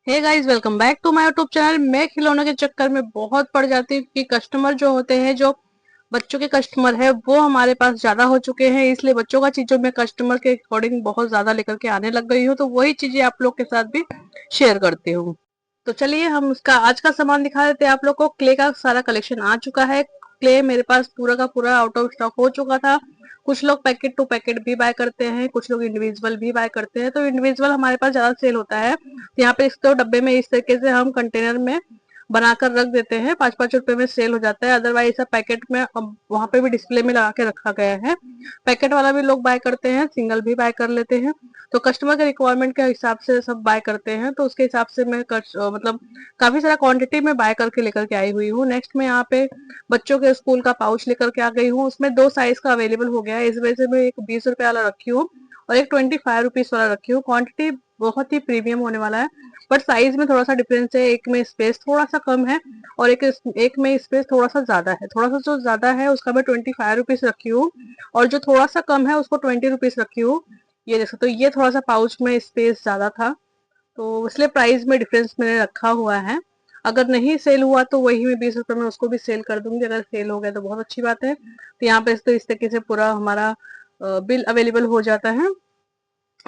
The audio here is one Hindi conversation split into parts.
Hey guys, welcome back to my YouTube channel. मैं खिलौनों के चक्कर में बहुत पड़ जाती हूँ कि कस्टमर जो होते हैं, जो बच्चों के कस्टमर है, वो हमारे पास ज्यादा हो चुके हैं। इसलिए बच्चों का चीजों में कस्टमर के अकॉर्डिंग बहुत ज्यादा लेकर के आने लग गई हूँ, तो वही चीजें आप लोग के साथ भी शेयर करती हूँ। तो चलिए हम उसका आज का सामान दिखा देते हैं आप लोग को। क्ले का सारा कलेक्शन आ चुका है। क्ले मेरे पास पूरा का पूरा आउट ऑफ स्टॉक हो चुका था। कुछ लोग पैकेट टू पैकेट भी बाय करते हैं, कुछ लोग इंडिविजुअल भी बाय करते हैं। तो इंडिविजुअल हमारे पास ज्यादा सेल होता है। तो यहाँ पे इसको डब्बे में इस तरीके से हम कंटेनर में बनाकर रख देते हैं, 5-5 रुपए में सेल हो जाता है। अदरवाइज सब पैकेट में वहां पे भी डिस्प्ले में लगा के रखा गया है। पैकेट वाला भी लोग बाय करते हैं, सिंगल भी बाय कर लेते हैं। तो कस्टमर के रिक्वायरमेंट के हिसाब से सब बाय करते हैं, तो उसके हिसाब से मैं मतलब काफी सारा क्वांटिटी में बाय करके लेकर के आई हुई हूँ। नेक्स्ट में यहाँ पे बच्चों के स्कूल का पाउच लेकर के आ गई हूँ। उसमें 2 साइज का अवेलेबल हो गया है, इस वजह से मैं एक 20 रुपए वाला रखी हूँ और एक 25 रुपीज वाला रखी हूँ। क्वांटिटी बहुत ही प्रीमियम होने वाला है, बट साइज में थोड़ा सा डिफरेंस है। एक में स्पेस थोड़ा सा कम है और एक में स्पेस थोड़ा सा ज्यादा है। थोड़ा सा जो ज्यादा है उसका मैं 25 रुपीज रखी हूँ और जो थोड़ा सा कम है उसको 20 रुपीज रखी हूँ। ये देख सकते हो, ये थोड़ा सा पाउच में स्पेस ज्यादा था, तो इसलिए प्राइस में डिफरेंस मैंने रखा हुआ है। अगर नहीं सेल हुआ तो वही मैं 20 रुपए में उसको भी सेल कर दूंगी। अगर सेल हो गया तो बहुत अच्छी बात है। तो यहाँ पे तो इस तरीके से पूरा हमारा बिल अवेलेबल हो जाता है।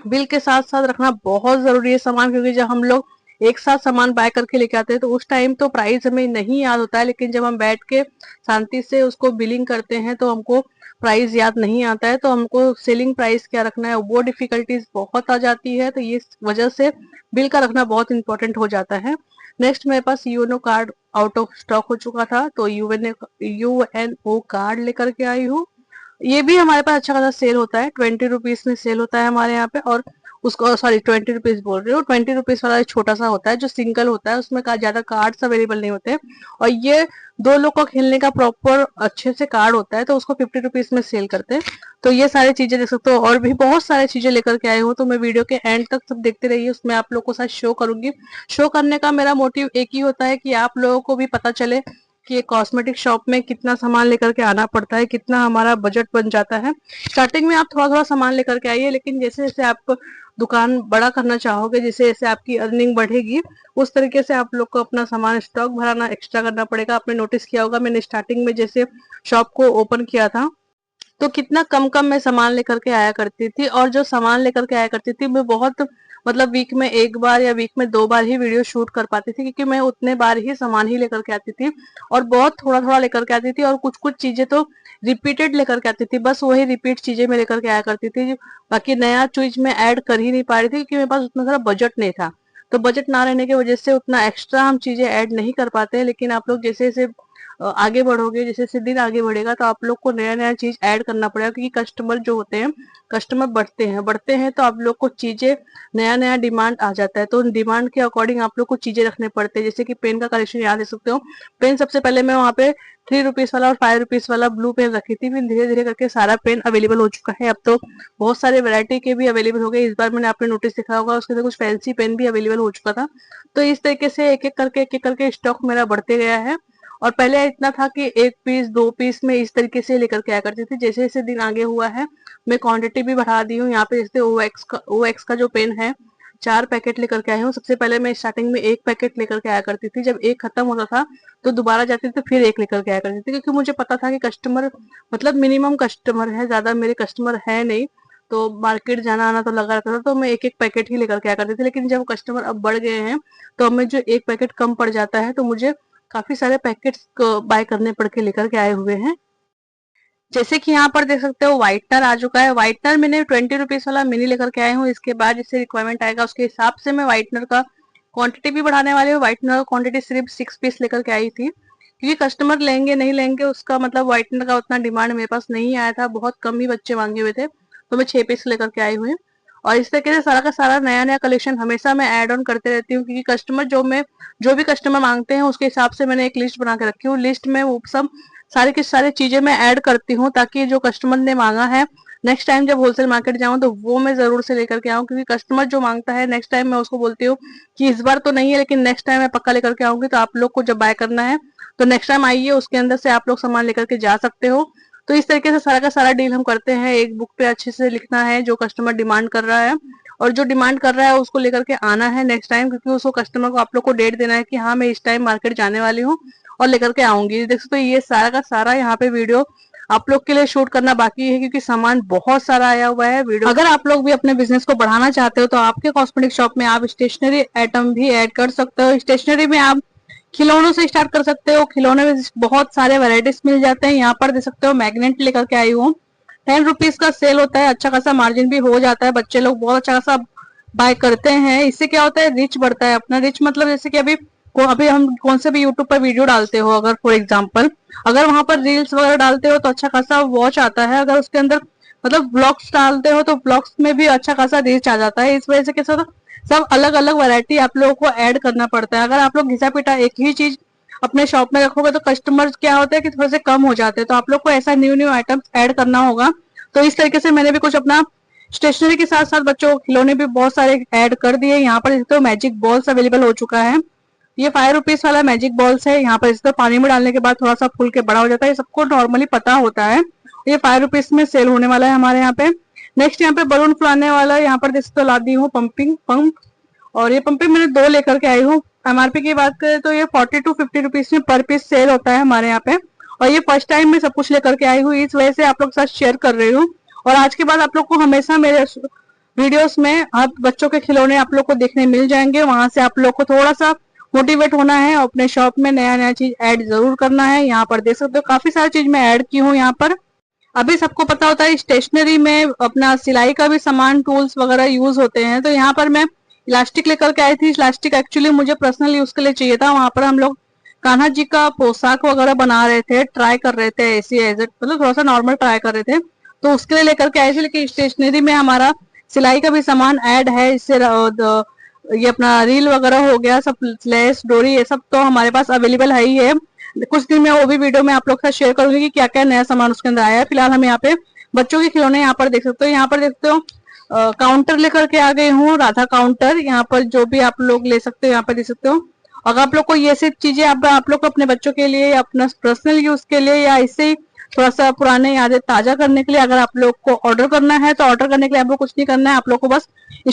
बिल के साथ साथ रखना बहुत जरूरी है सामान, क्योंकि जब हम लोग एक साथ सामान बाय करके लेके आते हैं तो उस टाइम तो प्राइस हमें नहीं याद होता है, लेकिन जब हम बैठ के शांति से उसको बिलिंग करते हैं तो हमको प्राइस याद नहीं आता है। तो हमको सेलिंग प्राइस क्या रखना है वो डिफिकल्टीज बहुत आ जाती है, तो इस वजह से बिल का रखना बहुत इंपॉर्टेंट हो जाता है। नेक्स्ट मेरे पास UNO card out of stock हो चुका था, तो यूएनओ कार्ड लेकर के आई हूँ। ये भी हमारे पास अच्छा खासा सेल होता है, 20 रुपीज में सेल होता है हमारे यहाँ पे। और उसको सॉरी 20 रुपीज बोल रही हूँ, 20 रुपीज वाला छोटा सा होता है जो सिंगल होता है, उसमें ज्यादा कार्ड्स अवेलेबल नहीं होते। और ये 2 लोग का खेलने का प्रॉपर अच्छे से कार्ड होता है, तो उसको 50 रुपीज में सेल करते हैं। तो ये सारी चीजें देख सकते हो, और भी बहुत सारी चीजें लेकर के आए हूँ। तो मैं वीडियो के एंड तक सब देखते रहिए, उसमें आप लोग को साथ शो करूंगी। शो करने का मेरा मोटिव एक ही होता है कि आप लोगों को भी पता चले कि एक कॉस्मेटिक शॉप में कितना सामान लेकर के आना पड़ता है, कितना हमारा बजट बन जाता है। स्टार्टिंग में आप थोड़ा थोड़ा सामान लेकर के आइए, लेकिन जैसे जैसे आप दुकान बड़ा करना चाहोगे, जैसे जैसे आपकी अर्निंग बढ़ेगी, उस तरीके से आप लोग को अपना सामान स्टॉक भराना एक्स्ट्रा करना पड़ेगा। आपने नोटिस किया होगा, मैंने स्टार्टिंग में जैसे शॉप को ओपन किया था तो कितना कम कम मैं सामान लेकर के आया करती थी। और जो सामान लेकर के आया करती थी मैं बहुत मतलब वीक में एक बार या वीक में 2 बार ही वीडियो शूट कर पाती थी, क्योंकि मैं उतने बार ही सामान ही लेकर के आती थी और बहुत थोड़ा थोड़ा लेकर के आती थी। और कुछ कुछ चीजें तो रिपीटेड लेकर के आती थी, बस वही रिपीट चीजें मैं लेकर के आया करती थी। बाकी नया चीज मैं ऐड कर ही नहीं पा रही थी, क्योंकि मेरे पास उतना सारा बजट नहीं था। तो बजट ना रहने की वजह से उतना एक्स्ट्रा हम चीजें ऐड नहीं कर पाते हैं। लेकिन आप लोग जैसे जैसे आगे बढ़ोगे, जैसे जैसे दिन आगे बढ़ेगा, तो आप लोग को नया नया चीज ऐड करना पड़ेगा, क्योंकि कस्टमर जो होते हैं, कस्टमर बढ़ते हैं तो आप लोग को चीजें नया नया डिमांड आ जाता है। तो उन डिमांड के अकॉर्डिंग आप लोग को चीजें रखने पड़ते हैं। जैसे कि पेन का कलेक्शन यहाँ दे सकते हो। पेन सबसे पहले मैं वहाँ पे 3 रुपीज वाला और 5 रुपीज वाला ब्लू पेन रखी थी, फिर धीरे धीरे करके सारा पेन अवेलेबल हो चुका है। अब तो बहुत सारे वैरायटी के भी अवेलेबल हो गए। इस बार मैंने आपने नोटिस देखा होगा, उसके अंदर कुछ फैंसी पेन भी अवेलेबल हो चुका था। तो इस तरीके से एक एक करके स्टॉक मेरा बढ़ते गया है। और पहले इतना था कि 1 पीस 2 पीस में इस तरीके से लेकर के आया करती थी। जैसे जैसे दिन आगे हुआ है, मैं क्वांटिटी भी बढ़ा दी हूँ। यहाँ पे जैसे ओ एक्स का जो पेन है, 4 पैकेट लेकर के आई हूँ। सबसे पहले मैं स्टार्टिंग में 1 पैकेट लेकर के आया करती थी, जब एक खत्म होता था तो दोबारा जाती थी, तो फिर एक लेकर के आया करती थी, क्योंकि मुझे पता था कि कस्टमर मतलब मिनिमम कस्टमर है, ज्यादा मेरे कस्टमर है नहीं। तो मार्केट जाना आना तो लगा रहता था, तो मैं एक एक पैकेट ही लेकर के आया करती थी। लेकिन जब कस्टमर अब बढ़ गए हैं, तो अब मैं जो 1 पैकेट कम पड़ जाता है, तो मुझे काफी सारे पैकेट्स बाय करने पड़ के लेकर के आए हुए हैं। जैसे कि यहाँ पर देख सकते हो, व्हाइटनर आ चुका है। व्हाइटनर मैंने 20 रुपीज वाला मिनी लेकर के आए हूँ। इसके बाद जैसे रिक्वायरमेंट आएगा उसके हिसाब से मैं व्हाइटनर का क्वांटिटी भी बढ़ाने वाली हूँ। व्हाइटनर का क्वांटिटी सिर्फ 6 पीस लेकर के आई थी, क्योंकि कस्टमर लेंगे नहीं लेंगे उसका मतलब व्हाइटनर का उतना डिमांड मेरे पास नहीं आया था, बहुत कम ही बच्चे मांगे हुए थे, तो मैं 6 पीस लेकर के आई हुई। और इस तरीके से सारा का सारा नया नया कलेक्शन हमेशा मैं ऐड ऑन करते रहती हूँ, क्योंकि कस्टमर जो भी कस्टमर मांगते हैं उसके हिसाब से मैंने एक लिस्ट बना के रखी हूँ। लिस्ट में वो सब सारी की सारी चीजें मैं ऐड करती हूँ, ताकि जो कस्टमर ने मांगा है नेक्स्ट टाइम जब होलसेल मार्केट जाऊं तो वो मैं जरूर से लेकर के आऊं। क्योंकि कस्टमर जो मांगता है नेक्स्ट टाइम मैं उसको बोलती हूँ कि इस बार तो नहीं है, लेकिन नेक्स्ट टाइम मैं पक्का लेकर के आऊंगी। तो आप लोग को जब बाय करना है तो नेक्स्ट टाइम आइए, उसके अंदर से आप लोग सामान लेकर के जा सकते हो। तो इस तरीके से सारा का सारा डील हम करते हैं। एक बुक पे अच्छे से लिखना है जो कस्टमर डिमांड कर रहा है, और जो डिमांड कर रहा है उसको लेकर के आना है नेक्स्ट टाइम, क्योंकि उसको कस्टमर को आप लोग को डेट देना है कि हाँ मैं इस टाइम मार्केट जाने वाली हूँ और लेकर के आऊंगी। देख सकते हो ये सारा का सारा यहाँ पे वीडियो आप लोग के लिए शूट करना बाकी है, क्योंकि सामान बहुत सारा आया हुआ है वीडियो। अगर आप लोग भी अपने बिजनेस को बढ़ाना चाहते हो तो आपके कॉस्मेटिक शॉप में आप स्टेशनरी आइटम भी ऐड कर सकते हो। स्टेशनरी में आप खिलौनों से स्टार्ट कर सकते हो, खिलौने में बहुत सारे वैरायटीज मिल जाते हैं। यहाँ पर देख सकते हो मैग्नेट लेकर के आई हूँ, 10 रुपीज का सेल होता है, अच्छा खासा मार्जिन भी हो जाता है, बच्चे लोग बहुत अच्छा खासा बाय करते हैं। इससे क्या होता है, रिच बढ़ता है अपना। रिच मतलब जैसे कि अभी हम कौन से भी यूट्यूब पर वीडियो डालते हो, अगर फॉर एग्जांपल अगर वहां पर रील्स वगैरह डालते हो तो अच्छा खासा वॉच आता है। अगर उसके अंदर मतलब ब्लॉग्स डालते हो तो ब्लॉग्स में भी अच्छा खासा रीच आ जाता है। इस वजह से कैसा होता है, सब अलग अलग वैरायटी आप लोगों को ऐड करना पड़ता है। अगर आप लोग घिसा पिटा एक ही चीज अपने शॉप में रखोगे तो कस्टमर क्या होता है कि थोड़े से कम हो जाते हैं, तो आप लोग को ऐसा न्यू न्यू आइटम्स ऐड करना होगा। तो इस तरीके से मैंने भी कुछ अपना स्टेशनरी के साथ साथ बच्चों को खिलौने भी बहुत सारे ऐड कर दिए। यहाँ पर तो मैजिक बॉल्स अवेलेबल हो चुका है, ये 5 रुपीज वाला मैजिक बॉल्स है। यहाँ पर इसको पानी में डालने के बाद थोड़ा सा फूल के बड़ा हो जाता है, ये सबको नॉर्मली पता होता है। ये 5 रुपीज में सेल होने वाला है हमारे यहाँ पे। नेक्स्ट यहाँ पे बलून फुलाने वाला, यहाँ पर जिसको ला दी हूँ पंपिंग पंप, और ये पंपिंग मैंने 2 लेकर के आई हूँ। एमआरपी की बात करें तो ये 40 to 50 रुपीज में पर पीस सेल होता है हमारे यहाँ पे, और ये फर्स्ट टाइम मैं सब कुछ लेकर के आई हूँ, इस वजह से आप लोग के साथ शेयर कर रही हूँ। और आज के बाद आप लोग को हमेशा मेरे वीडियोस में आप बच्चों के खिलौने आप लोग को देखने मिल जाएंगे। वहां से आप लोग को थोड़ा सा मोटिवेट होना है, अपने शॉप में नया नया चीज ऐड जरूर करना है। यहाँ पर देख सकते हो काफी सारी चीज मैं ऐड की हूँ यहाँ पर। अभी सबको पता होता है स्टेशनरी में अपना सिलाई का भी सामान टूल्स वगैरह यूज होते हैं, तो यहाँ पर मैं इलास्टिक लेकर के आई थी। इलास्टिक एक्चुअली मुझे पर्सनल यूज के लिए चाहिए था। वहां पर हम लोग कान्हा जी का पोशाक वगैरह बना रहे थे, ट्राई कर रहे थे ऐसी एज मतलब थोड़ा सा नॉर्मल ट्राई कर रहे थे, तो उसके लिए लेकर के आए थे। लेकिन स्टेशनरी में हमारा सिलाई का भी सामान ऐड है, इससे ये अपना रील वगैरह हो गया, सब लेस डोरी ये सब तो हमारे पास अवेलेबल है ही है। कुछ दिन में वो भी वीडियो में आप लोग के साथ शेयर करूंगी कि क्या क्या नया सामान उसके अंदर आया है। फिलहाल हम यहाँ पे बच्चों के खिलौने यहाँ पर देख सकते हो, यहाँ पर देखते हो काउंटर लेकर के आ गई हूँ, राधा काउंटर। यहाँ पर जो भी आप लोग ले सकते हो यहाँ पर देख सकते हो। अगर आप लोग को ये सब चीजें आप लोग को अपने बच्चों के लिए, अपना पर्सनल यूज के लिए या इससे ही थोड़ा सा पुराने यादें ताजा करने के लिए अगर आप लोग को ऑर्डर करना है तो ऑर्डर करने के लिए आप लोग कुछ नहीं करना है, आप लोग को बस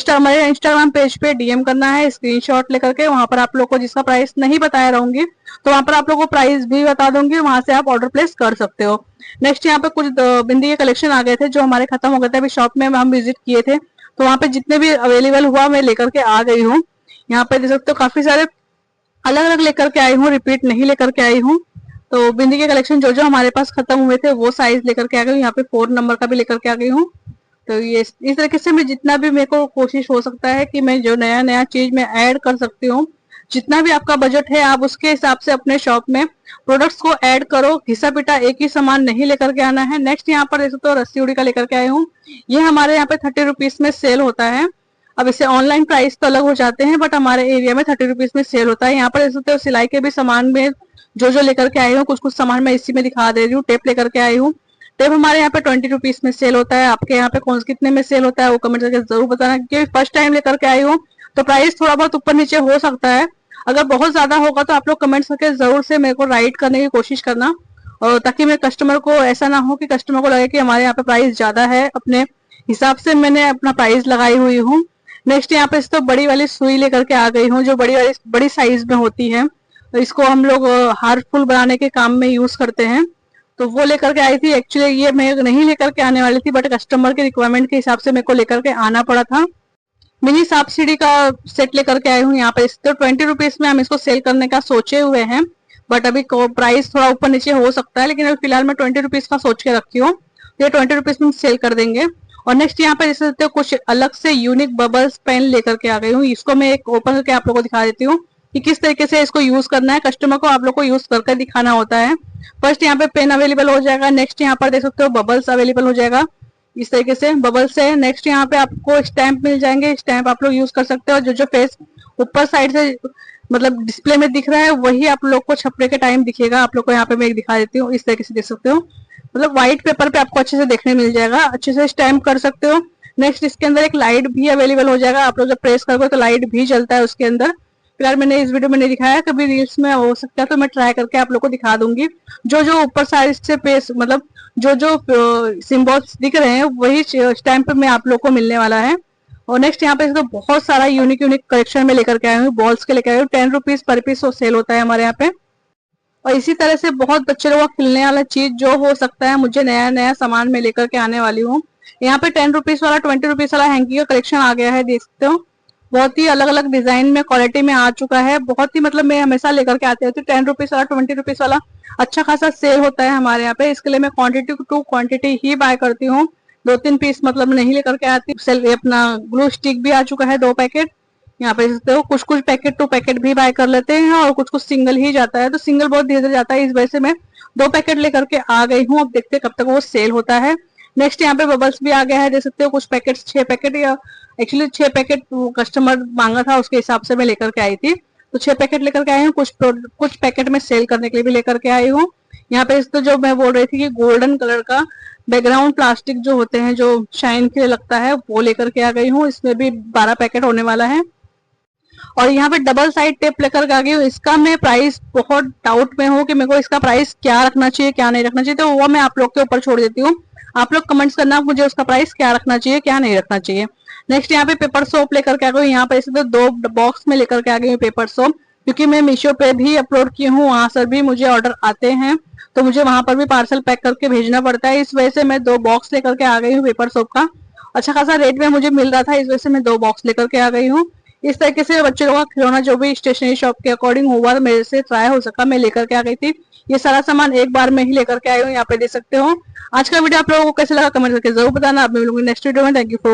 हमारे इंस्टाग्राम पेज पे डीएम करना है स्क्रीनशॉट लेकर के। वहां पर आप लोग को जिसका प्राइस नहीं बताया रहूंगी तो वहां पर आप लोग को प्राइस भी बता दूंगी, वहां से आप ऑर्डर प्लेस कर सकते हो। नेक्स्ट यहाँ पे कुछ बिंदी के कलेक्शन आ गए थे जो हमारे खत्म हो गए थे, अभी शॉप में हम विजिट किए थे, तो वहां पे जितने भी अवेलेबल हुआ मैं लेकर के आ गई हूँ। यहाँ पे देख सकते हो काफी सारे अलग अलग लेकर के आई हूँ, रिपीट नहीं लेकर के आई हूँ। तो बिंदी के कलेक्शन जो जो हमारे पास खत्म हुए थे वो साइज लेकर के आ गई हूँ। यहाँ पे 4 नंबर का भी लेकर के आ गई हूँ। तो ये इस तरीके से मैं जितना भी मेरे को कोशिश हो सकता है कि मैं जो नया नया चीज में ऐड कर सकती हूँ, जितना भी आपका बजट है आप उसके हिसाब से अपने शॉप में प्रोडक्ट्स को ऐड करो। घिसा पिटा एक ही सामान नहीं लेकर के आना है। नेक्स्ट यहाँ पर तो रस्सी उड़ी का लेकर के आए हूँ, ये हमारे यहाँ पे 30 रुपीज में सेल होता है। अब इसे ऑनलाइन प्राइस तो अलग हो जाते हैं बट हमारे एरिया में 30 रुपीज में सेल होता है। यहाँ पर देख सकते हो सिलाई के भी सामान में जो जो लेकर के आई हूँ, कुछ कुछ सामान मैं इसी में दिखा दे रही हूँ। टेप लेकर के आई हूँ, टेप हमारे यहाँ पे 20 रुपीज में सेल होता है। आपके यहाँ पे कौन कितने में सेल होता है वो कमेंट करके जरूर बताना, क्योंकि फर्स्ट टाइम लेकर के आई हूँ तो प्राइस थोड़ा बहुत ऊपर नीचे हो सकता है। अगर बहुत ज्यादा होगा तो आप लोग कमेंट्स करके जरूर से मेरे को राइट करने की कोशिश करना, और ताकि मेरे कस्टमर को ऐसा ना हो कि कस्टमर को लगे कि हमारे यहाँ पे प्राइस ज्यादा है। अपने हिसाब से मैंने अपना प्राइस लगाई हुई हूँ। नेक्स्ट यहाँ पे तो बड़ी वाली सुई लेकर के आ गई हूँ, जो बड़ी साइज में होती है, तो इसको हम लोग हार्टफुल बनाने के काम में यूज करते हैं, तो वो लेकर के आई थी। एक्चुअली ये मैं नहीं लेकर के आने वाली थी बट कस्टमर के रिक्वायरमेंट के हिसाब से मेरे को लेकर के आना पड़ा था। मिनी सांप सीढ़ी का सेट लेकर के आई हूँ यहाँ पर। तो 20 रुपीज में हम इसको सेल करने का सोचे हुए हैं, बट अभी प्राइस थोड़ा ऊपर नीचे हो सकता है, लेकिन अभी फिलहाल मैं 20 रुपीज का सोच के रखी हूँ, ये 20 रुपीज में सेल कर देंगे। और नेक्स्ट यहाँ पे जैसे कुछ अलग से यूनिक बबल्स पेन लेकर के आ गई हूँ। इसको मैं एक ओपन करके आप लोगों को दिखा देती हूँ कि किस तरीके से इसको यूज करना है। कस्टमर को आप लोग को यूज करके दिखाना होता है। फर्स्ट यहाँ पे पेन अवेलेबल हो जाएगा, नेक्स्ट यहाँ पर देख सकते हो बबल्स अवेलेबल हो जाएगा, इस तरीके से बबल्स है। नेक्स्ट यहाँ पे आपको स्टैंप मिल जाएंगे, स्टैंप आप लोग यूज कर सकते हो। जो फेस ऊपर साइड से मतलब डिस्प्ले में दिख रहा है वही आप लोग को छपने के टाइम दिखेगा। आप लोग को यहाँ पे मैं एक दिखा देती हूँ, इस तरीके से देख सकते हो, मतलब व्हाइट पेपर पे आपको अच्छे से देखने मिल जाएगा, अच्छे से स्टैम्प कर सकते हो। नेक्स्ट इसके अंदर एक लाइट भी अवेलेबल हो जाएगा, आप लोग जब प्रेस करोगे तो लाइट भी जलता है उसके अंदर। फिलहाल मैंने इस वीडियो में नहीं दिखाया, कभी रील्स में हो सकता है तो मैं ट्राई करके आप लोग को दिखा दूंगी। जो जो ऊपर साइड से पेज मतलब जो जो सिंबल्स दिख रहे हैं वही स्टैंप में आप लोग को मिलने वाला है। और नेक्स्ट यहाँ पे इसका बहुत सारा यूनिक यूनिक कलेक्शन में लेकर के आए हूँ, बॉल्स के लेकर आए हूँ। 10 रुपीज पर पीस सेल होता है हमारे यहाँ पे। और इसी तरह से बहुत बच्चे लोगों का खिलने वाला चीज जो हो सकता है, मुझे नया नया सामान में लेकर के आने वाली हूँ। यहाँ पे 10 रुपीज वाला 20 रुपीज वाला हैंकी का कलेक्शन आ गया है, देख सकते हो। बहुत ही अलग अलग डिजाइन में क्वालिटी में आ चुका है। बहुत ही मतलब मैं हमेशा लेकर के आती रहती हूँ। 10 रुपीज वाला 20 रुपीज वाला अच्छा खासा सेल होता है हमारे यहाँ पे। इसके लिए मैं क्वांटिटी टू क्वांटिटी ही बाय करती हूँ, 2-3 पीस मतलब नहीं लेकर के आती। सेल अपना ग्लू स्टिक भी आ चुका है 2 पैकेट। यहाँ पे देखते हो कुछ कुछ पैकेट टू पैकेट भी बाय कर लेते हैं और कुछ कुछ सिंगल ही जाता है, तो सिंगल बहुत धीरे धीरे जाता है, इस वजह से मैं 2 पैकेट लेकर के आ गई हूँ। अब देखते हैं कब तक वो सेल होता है। नेक्स्ट यहाँ पे बबल्स भी आ गया है, देख सकते हो। कुछ पैकेट 6 पैकेट या एक्चुअली 6 पैकेट कस्टमर मांगा था, उसके हिसाब से मैं लेकर के आई थी, तो 6 पैकेट लेकर के आई हूँ। कुछ पैकेट में सेल करने के लिए भी लेकर के आई हूँ। यहाँ पे तो जो मैं बोल रही थी कि गोल्डन कलर का बैकग्राउंड प्लास्टिक जो होते हैं, जो शाइन के लिए लगता है, वो लेकर के आ गई हूँ। इसमें भी 12 पैकेट होने वाला है। और यहाँ पे डबल साइड टेप लेकर आ गई हूँ। इसका मैं प्राइस बहुत डाउट में हूँ कि मेरे को इसका प्राइस क्या रखना चाहिए क्या नहीं रखना चाहिए, तो वो मैं आप लोग के ऊपर छोड़ देती हूँ। आप लोग कमेंट्स करना मुझे उसका प्राइस क्या रखना चाहिए क्या नहीं रखना चाहिए। नेक्स्ट यहाँ पे पेपर सोप लेकर के आ गई हूँ। यहाँ पे इसे तो 2 बॉक्स में लेकर के आ गई हूँ पेपर सोप, क्योंकि मैं मीशो पे भी अपलोड की हूँ, वहां से भी मुझे ऑर्डर आते हैं, तो मुझे वहां पर भी पार्सल पैक करके भेजना पड़ता है। इस वजह से मैं 2 बॉक्स लेकर के आ गई हूँ पेपर सोप का। अच्छा खासा रेट में मुझे मिल रहा था, इस वजह से मैं 2 बॉक्स लेकर के आ गई हूँ। इस तरीके से बच्चे लोगों का खिलौना जो भी स्टेशनरी शॉप के अकॉर्डिंग हुआ मेरे से ट्राई हो सका, मैं लेकर के आ गई थी। ये सारा सामान एक बार में ही लेकर के आई हूँ, यहाँ पे देख सकते हो। आज का वीडियो आप लोगों को कैसे लगा कमेंट करके जरूर बताना। आप मिलूंगी नेक्स्ट वीडियो में। Thank you for